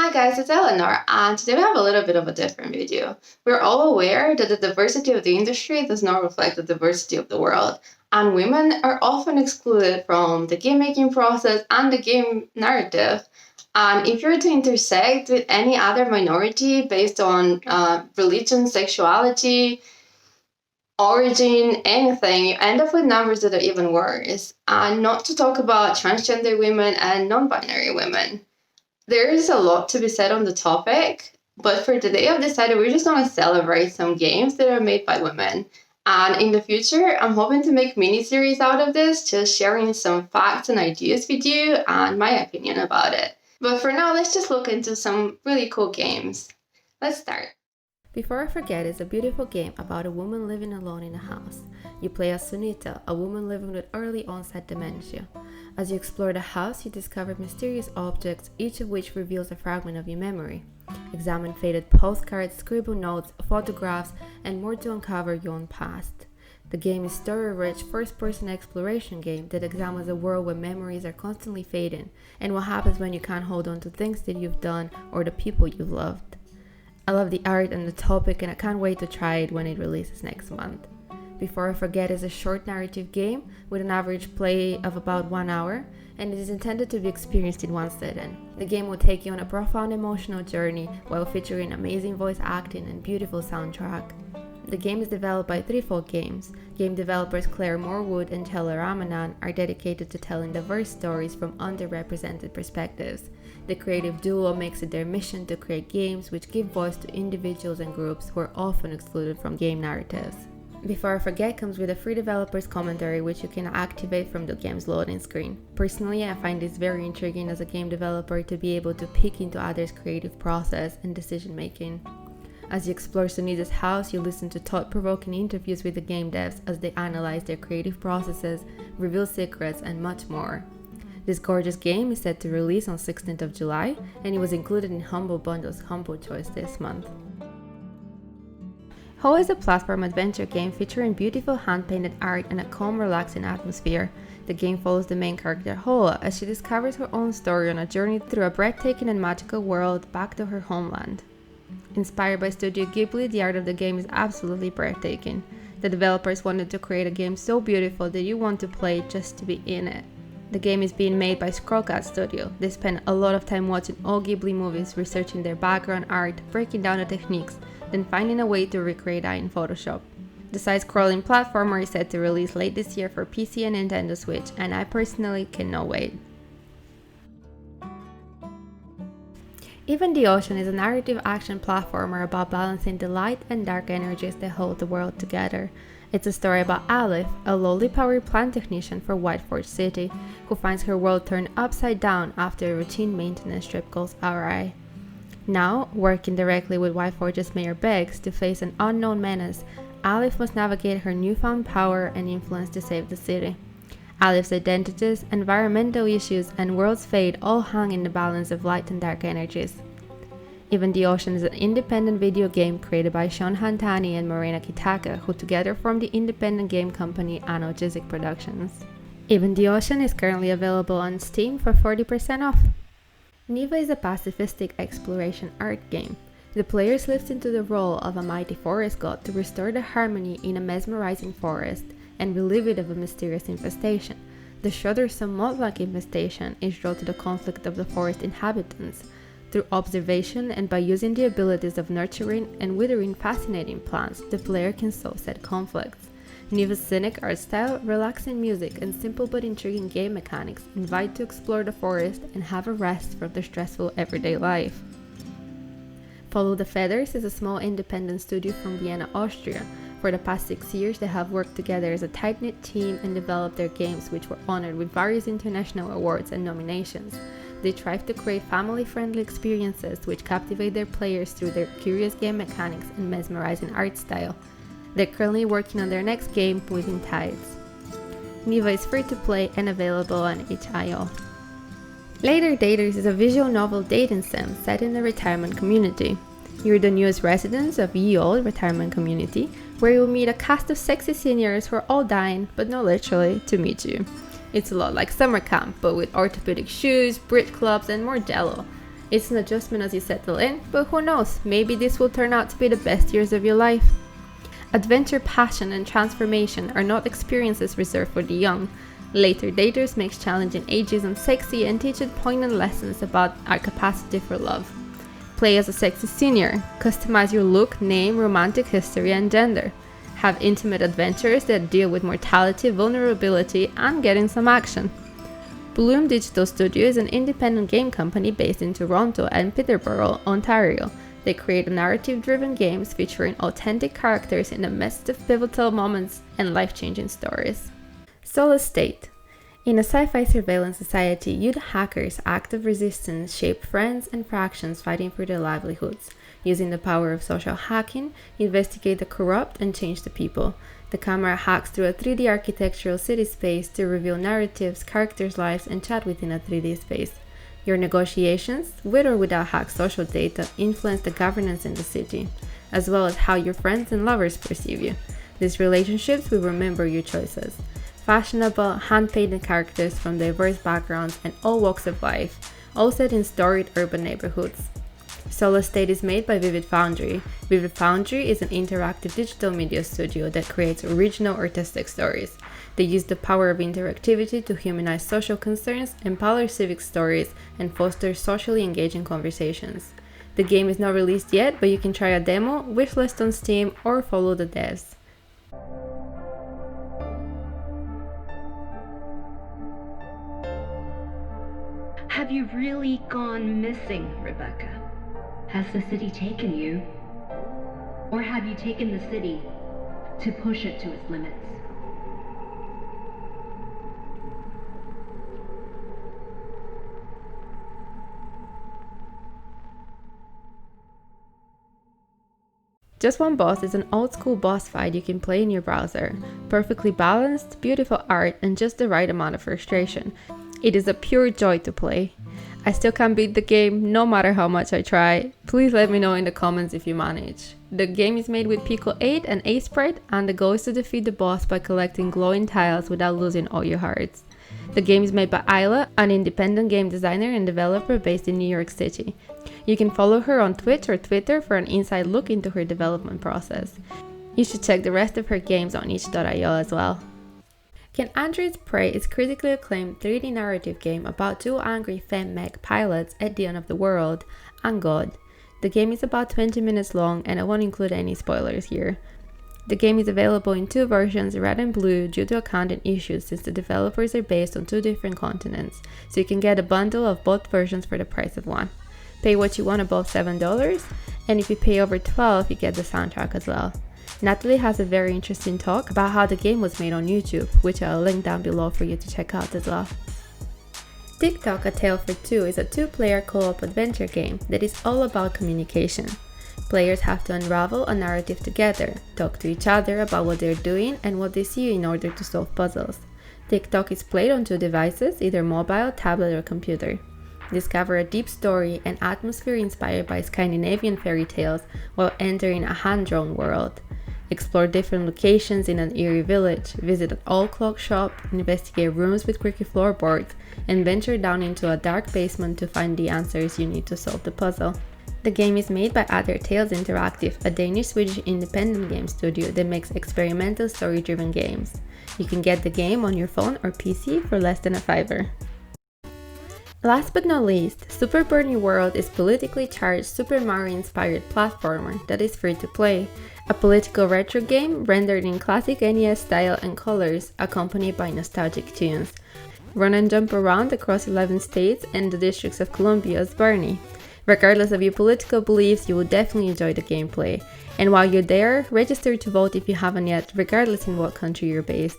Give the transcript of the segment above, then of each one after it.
Hi guys, it's Eleanor, and today we have a little bit of a different video. We're all aware that the diversity of the industry does not reflect the diversity of the world, and women are often excluded from the game making process and the game narrative. And if you're to intersect with any other minority based on religion, sexuality, origin, anything, you end up with numbers that are even worse. And not to talk about transgender women and non binary women. There is a lot to be said on the topic, but for today I've decided we're just going to celebrate some games that are made by women. And in the future, I'm hoping to make mini-series out of this, just sharing some facts and ideas with you and my opinion about it. But for now, let's just look into some really cool games. Let's start. Before I Forget is a beautiful game about a woman living alone in a house. You play as Sunita, a woman living with early onset dementia. As you explore the house, you discover mysterious objects, each of which reveals a fragment of your memory. Examine faded postcards, scribble notes, photographs, and more to uncover your own past. The game is a story-rich, first-person exploration game that examines a world where memories are constantly fading, and what happens when you can't hold on to things that you've done or the people you've loved. I love the art and the topic, and I can't wait to try it when it releases next month. Before I Forget is a short narrative game with an average play of about 1 hour, and it is intended to be experienced in one sitting. The game will take you on a profound emotional journey while featuring amazing voice acting and beautiful soundtrack. The game is developed by Threefold Games. Game developers Claire Morwood and Taylor Ramanan are dedicated to telling diverse stories from underrepresented perspectives. The creative duo makes it their mission to create games which give voice to individuals and groups who are often excluded from game narratives. Before I Forget comes with a free developer's commentary which you can activate from the game's loading screen. Personally, I find this very intriguing as a game developer to be able to peek into others' creative process and decision making. As you explore Sunita's house, you listen to thought-provoking interviews with the game devs as they analyze their creative processes, reveal secrets, and much more. This gorgeous game is set to release on 16th of July, and it was included in Humble Bundle's Humble Choice this month. Ho is a platform adventure game featuring beautiful hand-painted art and a calm, relaxing atmosphere. The game follows the main character Hoa as she discovers her own story on a journey through a breathtaking and magical world back to her homeland. Inspired by Studio Ghibli, the art of the game is absolutely breathtaking. The developers wanted to create a game so beautiful that you want to play it just to be in it. The game is being made by Scrollcat Studio. They spend a lot of time watching all Ghibli movies, researching their background art, breaking down the techniques, then finding a way to recreate that in Photoshop. The side-scrolling platformer is set to release late this year for PC and Nintendo Switch, and I personally cannot wait. Even the Ocean is a narrative action platformer about balancing the light and dark energies that hold the world together. It's a story about Aleph, a lowly powered plant technician for Whiteforge City, who finds her world turned upside down after a routine maintenance trip goes awry. Now, working directly with Whiteforge's Mayor Beggs to face an unknown menace, Aleph must navigate her newfound power and influence to save the city. Aleph's identities, environmental issues, and world's fate all hang in the balance of light and dark energies. Even the Ocean is an independent video game created by Sean Hantani and Morena Kitaka, who together form the independent game company Analgesic Productions. Even the Ocean is currently available on Steam for 40% off. Neva is a pacifistic exploration art game. The player slips into the role of a mighty forest god to restore the harmony in a mesmerizing forest and relieve it of a mysterious infestation. The shuddersome moth-like infestation is drawn to the conflict of the forest inhabitants. Through observation and by using the abilities of nurturing and withering fascinating plants, the player can solve said conflicts. Neva's scenic art style, relaxing music, and simple but intriguing game mechanics invite to explore the forest and have a rest from the stressful everyday life. Follow the Feathers is a small independent studio from Vienna, Austria. For the past 6 years, they have worked together as a tight-knit team and developed their games, which were honored with various international awards and nominations. They strive to create family-friendly experiences which captivate their players through their curious game mechanics and mesmerizing art style. They're currently working on their next game, Within Tides. Neva is free to play and available on itch.io. Later Daters is a visual novel dating sim set in the retirement community. You're the newest residents of Ye Olde retirement community, where you'll meet a cast of sexy seniors who are all dying, but not literally, to meet you. It's a lot like summer camp, but with orthopedic shoes, bridge clubs, and more jello. It's an adjustment as you settle in, but who knows, maybe this will turn out to be the best years of your life. Adventure, passion, and transformation are not experiences reserved for the young. Later daters makes challenging ageism sexy and teaches poignant lessons about our capacity for love. Play as a sexy senior, customize your look, name, romantic history, and gender. Have intimate adventures that deal with mortality, vulnerability, and getting some action. Bloom Digital Studio is an independent game company based in Toronto and Peterborough, Ontario. They create narrative-driven games featuring authentic characters in the midst of pivotal moments and life-changing stories. Solid State. In a sci-fi surveillance society, youth hackers act of resistance shape friends and factions fighting for their livelihoods. Using the power of social hacking, investigate the corrupt and change the people. The camera hacks through a 3D architectural city space to reveal narratives, characters' lives, and chat within a 3D space. Your negotiations, with or without hacked social data, influence the governance in the city, as well as how your friends and lovers perceive you. These relationships will remember your choices. Fashionable, hand-painted characters from diverse backgrounds and all walks of life, all set in storied urban neighborhoods. Solid State is made by Vivid Foundry. Vivid Foundry is an interactive digital media studio that creates original artistic stories. They use the power of interactivity to humanize social concerns, empower civic stories, and foster socially engaging conversations. The game is not released yet, but you can try a demo, wishlist on Steam, or follow the devs. Have you really gone missing, Rebecca? Has the city taken you? Or have you taken the city to push it to its limits? Just One Boss is an old-school boss fight you can play in your browser. Perfectly balanced, beautiful art, and just the right amount of frustration. It is a pure joy to play. I still can't beat the game, no matter how much I try. Please let me know in the comments if you manage. The game is made with Pico 8 and A-Sprite, and the goal is to defeat the boss by collecting glowing tiles without losing all your hearts. The game is made by Isla, an independent game designer and developer based in New York City. You can follow her on Twitch or Twitter for an inside look into her development process. You should check the rest of her games on itch.io as well. Can Android's Prey is a critically acclaimed 3D narrative game about two angry femme-mech pilots at the end of the world and God. The game is about 20 minutes long and I won't include any spoilers here. The game is available in two versions, red and blue, due to accounting issues since the developers are based on two different continents, so you can get a bundle of both versions for the price of one. Pay what you want above $7, and if you pay over $12, you get the soundtrack as well. Natalie has a very interesting talk about how the game was made on YouTube, which I'll link down below for you to check out as well. TikTok A Tale for Two is a two-player co-op adventure game that is all about communication. Players have to unravel a narrative together, talk to each other about what they're doing and what they see in order to solve puzzles. TikTok is played on two devices, either mobile, tablet, or computer. Discover a deep story and atmosphere inspired by Scandinavian fairy tales while entering a hand-drawn world. Explore different locations in an eerie village, visit an all-clock shop, investigate rooms with quirky floorboards, and venture down into a dark basement to find the answers you need to solve the puzzle. The game is made by Other Tales Interactive, a Danish-Swedish independent game studio that makes experimental story-driven games. You can get the game on your phone or PC for less than $5. Last but not least, Super Burning World is a politically charged Super Mario-inspired platformer that is free to play. A political retro game rendered in classic NES style and colors, accompanied by nostalgic tunes. Run and jump around across 11 states and the districts of Columbia's Barney. Regardless of your political beliefs, you will definitely enjoy the gameplay. And while you're there, register to vote if you haven't yet, regardless in what country you're based.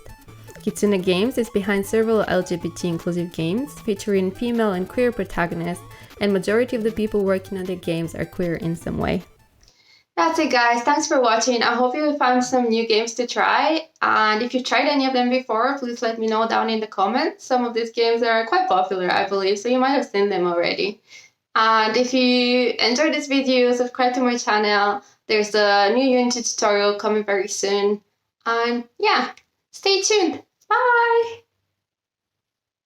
Kitsune Games is behind several LGBT inclusive games featuring female and queer protagonists, and majority of the people working on the games are queer in some way. That's it, guys. Thanks for watching. I hope you found some new games to try. And if you've tried any of them before, please let me know down in the comments. Some of these games are quite popular, I believe, so you might have seen them already. And if you enjoyed this video, subscribe to my channel. There's a new Unity tutorial coming very soon. And yeah, stay tuned. Bye!